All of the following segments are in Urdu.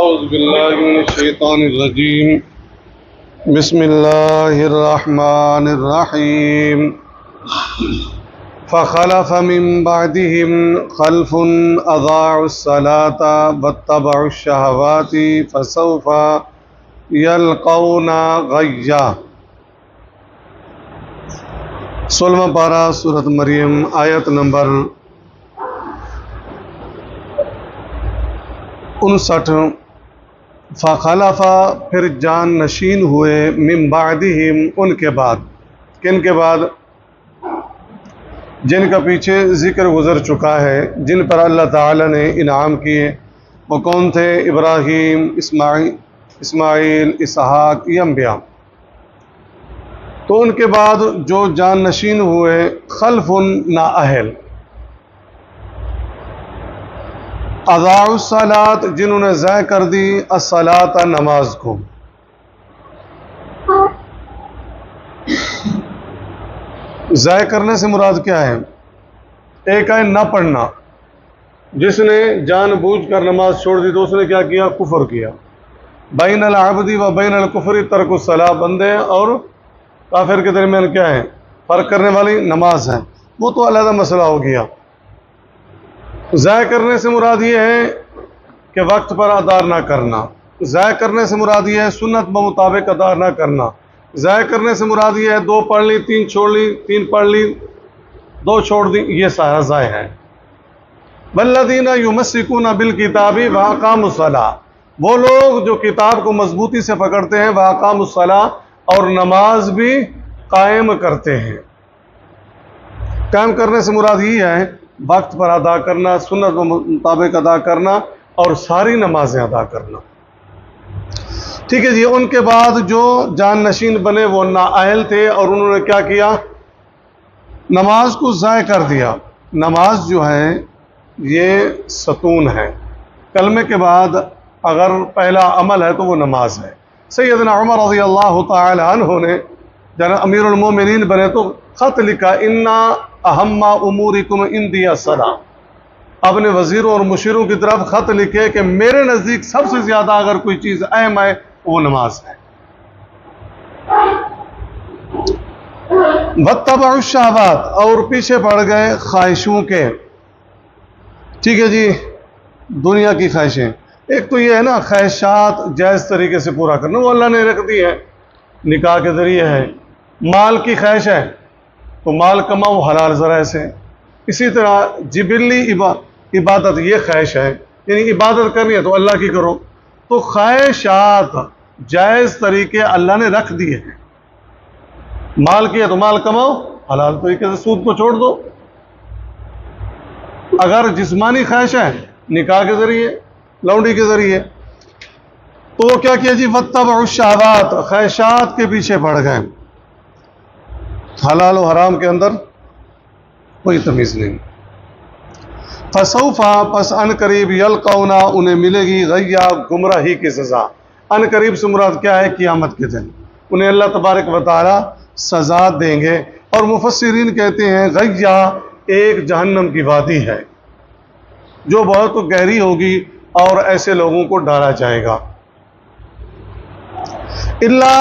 أعوذ بالله من الشيطان الرجيم بسم الله الرحمن الرحيم فخلف من بعدهم خلف أضاعوا الصلاة واتبعوا الشهوات فسوف يلقون غيا 16واں پارہ سورۃ مریم آیت نمبر 59۔ فخلف پھر جان نشین ہوئے من بعدہم ان کے بعد، کن کے بعد؟ جن کا پیچھے ذکر گزر چکا ہے، جن پر اللہ تعالی نے انعام کیے، وہ کون تھے؟ ابراہیم، اسماعیل، اسحاق، یہ انبیاء۔ تو ان کے بعد جو جان نشین ہوئے، خلف نااہل، اضاعوا الصلاۃ جنہوں نے ضائع کر دی الصلاۃ نماز کو۔ ضائع کرنے سے مراد کیا ہے؟ ایک ہے نہ پڑھنا، جس نے جان بوجھ کر نماز چھوڑ دی تو اس نے کیا کیا؟ کفر کیا۔ بین العبد و بین الکفر ترک الصلاۃ، بندے اور کافر کے درمیان کیا ہے؟ فرق کرنے والی نماز ہے، وہ تو علیحدہ مسئلہ ہو گیا۔ ضائع کرنے سے مراد یہ ہے کہ وقت پر ادا نہ کرنا، ضائع کرنے سے مراد یہ ہے سنت بمطابق ادا نہ کرنا، ضائع کرنے سے مراد یہ ہے 2 پڑھ لی، 3 چھوڑ لی، 3 پڑھ لی، 2 چھوڑ دی، یہ سارا ضائع ہے۔ والذین یمسکون بالکتاب واقاموا الصلاۃ، وہ لوگ جو کتاب کو مضبوطی سے پکڑتے ہیں، واقاموا الصلاۃ، اور نماز بھی قائم کرتے ہیں۔ قائم کرنے سے مراد یہ ہے وقت پر ادا کرنا، سنت کے مطابق ادا کرنا، اور ساری نمازیں ادا کرنا۔ ٹھیک ہے جی۔ ان کے بعد جو جان نشین بنے وہ نااہل تھے، اور انہوں نے کیا کیا؟ نماز کو ضائع کر دیا۔ نماز جو ہے یہ ستون ہے، کلمے کے بعد اگر پہلا عمل ہے تو وہ نماز ہے۔ سیدنا عمر رضی اللہ تعالی عنہ نے جب امیر المومنین بنے تو خط لکھا، انا اہم امورکم عندی الصلاۃ، اپنے وزیروں اور مشیروں کی طرف خط لکھے کہ میرے نزدیک سب سے زیادہ اگر کوئی چیز اہم ہے وہ نماز ہے۔ واتبعوا الشہوات، اور پیچھے پڑ گئے خواہشوں کے۔ ٹھیک ہے جی، دنیا کی خواہشیں، ایک تو یہ ہے نا خواہشات جائز طریقے سے پورا کرنا، وہ اللہ نے رکھ دی ہے، نکاح کے ذریعے ہے۔ مال کی خواہش ہے تو مال کماؤ حلال ذرائع سے۔ اسی طرح جبلی عبادت، یہ خواہش ہے، یعنی عبادت کرنی ہے تو اللہ کی کرو۔ تو خواہشات جائز طریقے اللہ نے رکھ دیے ہیں۔ مال کی ہے تو مال کماؤ حلال طریقے سے، سود کو چھوڑ دو۔ اگر جسمانی خواہش ہے نکاح کے ذریعے، لونڈی کے ذریعے، تو وہ کیا کیا جی؟ واتبعوا الشہوات، خواہشات کے پیچھے پڑ گئے، حلال و حرام کے اندر کوئی تمیز نہیں۔ فسوف، پس ان قریب، یلقون، انہیں ملے گی غیا، گمراہی کی سزا۔ ان قریب سے مراد کیا ہے؟ قیامت کے دن انہیں اللہ تبارک و تعالی سزا دیں گے۔ اور مفسرین کہتے ہیں غیا ایک جہنم کی وادی ہے جو بہت گہری ہوگی، اور ایسے لوگوں کو ڈالا جائے گا۔ الا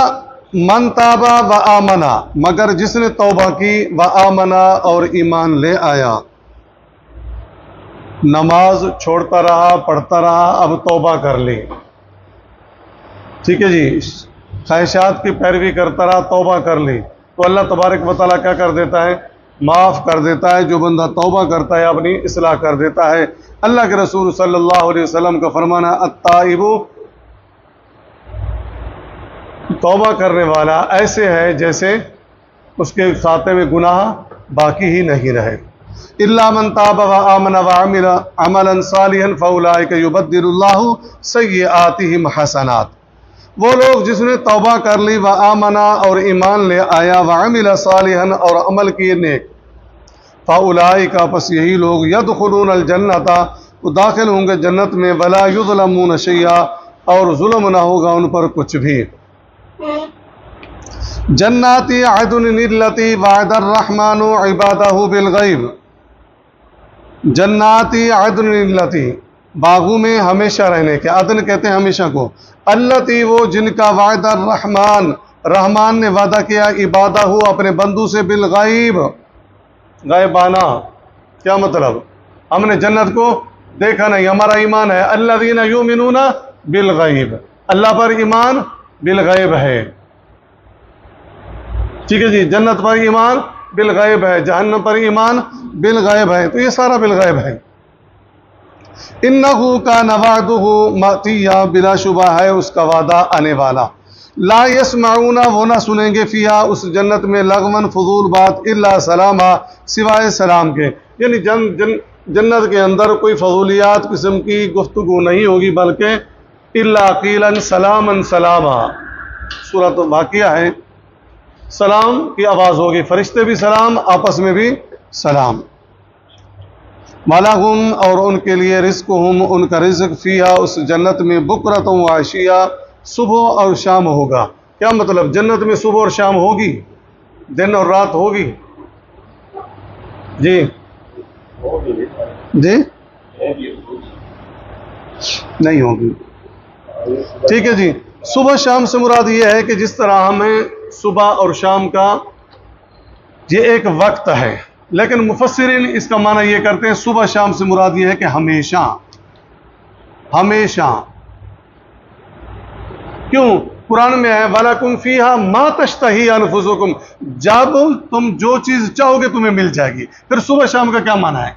من تاب و آمنا، مگر جس نے توبہ کی، و آمنا، اور ایمان لے آیا، نماز چھوڑتا رہا، پڑھتا رہا، اب توبہ کر لی، ٹھیک ہے جی، خواہشات کی پیروی کرتا رہا، توبہ کر لی، تو اللہ تبارک و تعالیٰ کیا کر دیتا ہے؟ معاف کر دیتا ہے۔ جو بندہ توبہ کرتا ہے اپنی اصلاح کر دیتا ہے۔ اللہ کے رسول صلی اللہ علیہ وسلم کا فرمانا، التائب، توبہ کرنے والا ایسے ہے جیسے اس کے کھاتے میں گناہ باقی ہی نہیں رہے۔ الا من تاب و آمن وعمل عملا صالحا فاولئک یبدل اللہ سیئاتہم حسنات، وہ لوگ جس نے توبہ کر لی، و آمنا، اور ایمان لے آیا، وعمل صالحا، اور عمل کیے نیک، فاولئک، پس یہی لوگ، یدخلون الجنۃ، وہ داخل ہوں گے جنت میں، ولا یظلمون شیئا، اور ظلم نہ ہوگا ان پر کچھ بھی۔ جنات عدن التی وعد الرحمن عبادہ بالغیب، جنات عدن التی، باغوں میں ہمیشہ رہنے کے، عدن کہتے ہیں ہمیشہ کو، التی وہ جن کا وعدہ الرحمن، رحمان نے وعدہ کیا عبادہ ہو اپنے بندوں سے، بالغیب، غیبانہ۔ کیا مطلب؟ ہم نے جنت کو دیکھا نہیں، ہمارا ایمان ہے الذین یؤمنون بالغیب، اللہ پر ایمان بالغیب ہے، ٹھیک ہے جی، جنت پر ایمان بالغیب ہے، جہنم پر ایمان بالغیب ہے، تو یہ سارا بالغیب ہے۔ انہ کان وعدہ مأتیا، بلا شبہ ہے اس کا وعدہ آنے والا۔ لا یسمعون، وہ نہ سنیں گے، فیہا اس جنت میں، لغون فضول بات، الا سلاما، سوائے سلام کے، یعنی جنت کے اندر کوئی فضولیات قسم کی گفتگو نہیں ہوگی، بلکہ الا قیلا سلاما سلاما، سورۃ واقعہ ہے، سلام کی آواز ہوگی، فرشتے بھی سلام، آپس میں بھی سلام۔ وَلَهُمْ، اور ان کے لیے، رزقہم، ان کا رزق، فیہا اس جنت میں، بکرۃ و عشیہ، صبح اور شام ہوگا۔ کیا مطلب؟ جنت میں صبح اور شام ہوگی، دن اور رات ہوگی؟ جی جی نہیں ہوگی، ٹھیک ہے جی۔ صبح شام سے مراد یہ ہے کہ جس طرح ہمیں صبح اور شام کا یہ ایک وقت ہے، لیکن مفسرین اس کا معنی یہ کرتے ہیں صبح شام سے مراد یہ ہے کہ ہمیشہ، ہمیشہ۔ کیوں؟ قرآن میں ہے وَلَكُمْ فِيهَا مَا تَشْتَهِي أَنفُسُكُمْ، جب تم جو چیز چاہو گے تمہیں مل جائے گی۔ پھر صبح شام کا کیا معنی ہے؟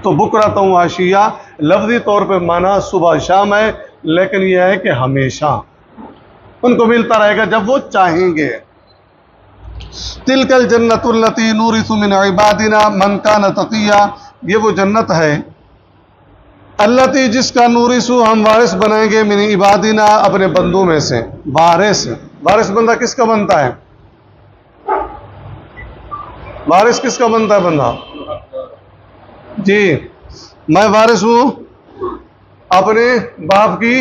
تو بکرۃ و عشیہ لفظی طور پہ معنی صبح شام ہے، لیکن یہ ہے کہ ہمیشہ ان کو ملتا رہے گا جب وہ چاہیں گے۔ تِلْكَ الْجَنَّةُ الَّتِي نُورِثُ مِنْ عِبَادِنَا مَنْ كَانَ تَقِيًّا، یہ وہ جنت ہے التی جس کا نورث ہم وارث بنائیں گے، من عبادنا اپنے بندوں میں سے۔ وارث، وارث بندہ کس کا بنتا ہے؟ وارث کس کا بنتا ہے بندہ؟ جی، میں وارث ہوں اپنے باپ کی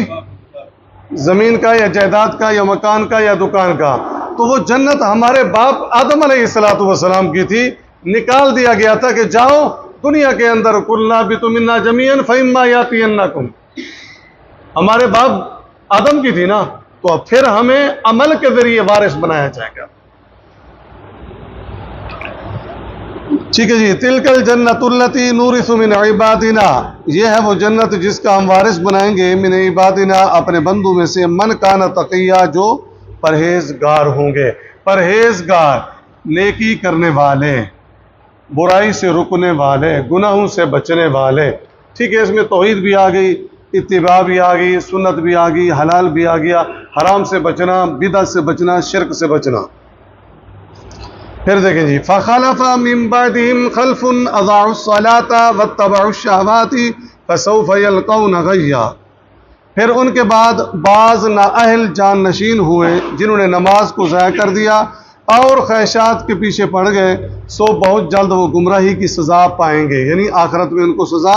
زمین کا یا جائیداد کا یا مکان کا یا دکان کا، تو وہ جنت ہمارے باپ آدم علیہ السلام کی تھی، نکال دیا گیا تھا کہ جاؤ دنیا کے اندر، قُلْنَا اهْبِطُوا مِنَّا جَمِيعًا فَإِمَّا يَأْتِيَنَّكُمْ، ہمارے باپ آدم کی تھی نا، تو اب پھر ہمیں عمل کے ذریعے وارث بنایا جائے گا، ٹھیک ہے جی۔ تِلْكَ الْجَنَّةُ الَّتِي نُورِثُ مِنْ عِبَادِنَا، یہ ہے وہ جنت جس کا ہم وارث بنائیں گے، من عبادنا اپنے بندوں میں سے، من کان تقیہ جو پرہیزگار ہوں گے، پرہیزگار، نیکی کرنے والے، برائی سے رکنے والے، گناہوں سے بچنے والے، ٹھیک ہے۔ اس میں توحید بھی آ گئی، اتباع بھی آ گئی، سنت بھی آ گئی، حلال بھی آ گیا، حرام سے بچنا، بدعت سے بچنا، شرک سے بچنا۔ پھر دیکھیں جی، فَخَلَفَ مِن بَعْدِهِمْ خَلْفٌ أَضَاعُوا الصَّلَاةَ وَاتَّبَعُوا الشَّهَوَاتِ فَسَوْفَ يَلْقَوْنَ غَيًّا، پھر ان کے بعد بعض نااہل جان نشین ہوئے جنہوں نے نماز کو ضائع کر دیا اور خواہشات کے پیچھے پڑ گئے، سو بہت جلد وہ گمراہی کی سزا پائیں گے، یعنی آخرت میں ان کو سزا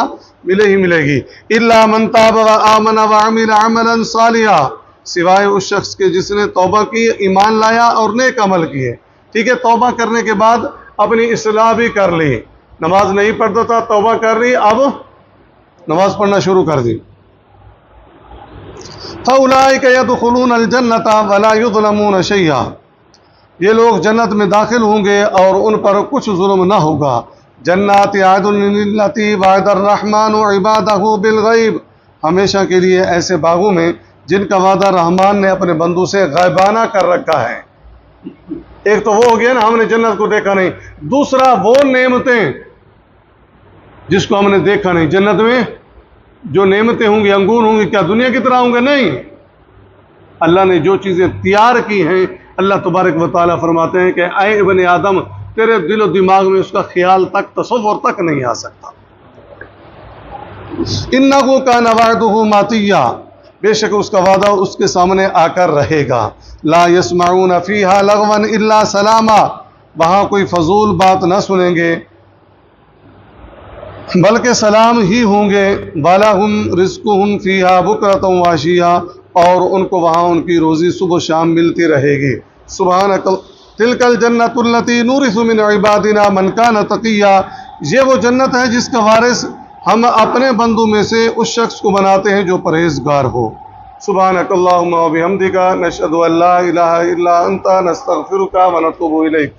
ملے ہی ملے گی۔ إِلَّا مَن تَابَ وَآمَنَ وَعَمِلَ عَمَلًا صَالِحًا، سوائے اس شخص کے جس نے توبہ کی، ایمان لایا اور نیک عمل کیے، ٹھیک ہے۔ توبہ کرنے کے بعد اپنی اصلاح بھی کر لی، نماز نہیں پڑھتا تھا، توبہ کر لی، اب نماز پڑھنا شروع کر دی۔ فَأُولَٰئِكَ يَدْخُلُونَ الْجَنَّةَ وَلَا يُظْلَمُونَ شَيْئًا، یہ لوگ جنت میں داخل ہوں گے اور ان پر کچھ ظلم نہ ہوگا۔ جنات عدن التی وعد الرحمن عبادہ بالغیب، ہمیشہ کے لیے ایسے باغوں میں جن کا وعدہ رحمان نے اپنے بندوں سے غیبانہ کر رکھا ہے۔ ایک تو وہ ہو گیا نا ہم نے جنت کو دیکھا نہیں، دوسرا وہ نعمتیں جس کو ہم نے دیکھا نہیں۔ جنت میں جو نعمتیں ہوں گی، انگور ہوں گے، کیا دنیا کی طرح ہوں گے؟ نہیں، اللہ نے جو چیزیں تیار کی ہیں، اللہ تبارک و تعالیٰ فرماتے ہیں کہ اے ابن آدم، تیرے دل و دماغ میں اس کا خیال تک، تصور تک نہیں آ سکتا۔ انہ کان وعدہ ماتیا، بے شک اس کا وعدہ اس کے سامنے آ کر رہے گا۔ لا یسمعون فیہا لغوا الا سلاما، وہاں کوئی فضول بات نہ سنیں گے بلکہ سلام ہی ہوں گے۔ وَلَهُمْ رِزْقُهُمْ فِيهَا بُكْرَةً وَعَشِيًّا، اور ان کو وہاں ان کی روزی صبح و شام ملتی رہے گی۔ سبحانک تِلْكَ الْجَنَّةُ الَّتِي نُورِثُ مِنْ عِبَادِنَا مَنْ كَانَ تَقِيًّا، یہ وہ جنت ہے جس کا وارث ہم اپنے بندوں میں سے اس شخص کو بناتے ہیں جو پرہیزگار ہو۔ سبحانک اللہم و بحمدک، نشہد ان لا الہ الا انت، نستغفرک و نتوب الیک۔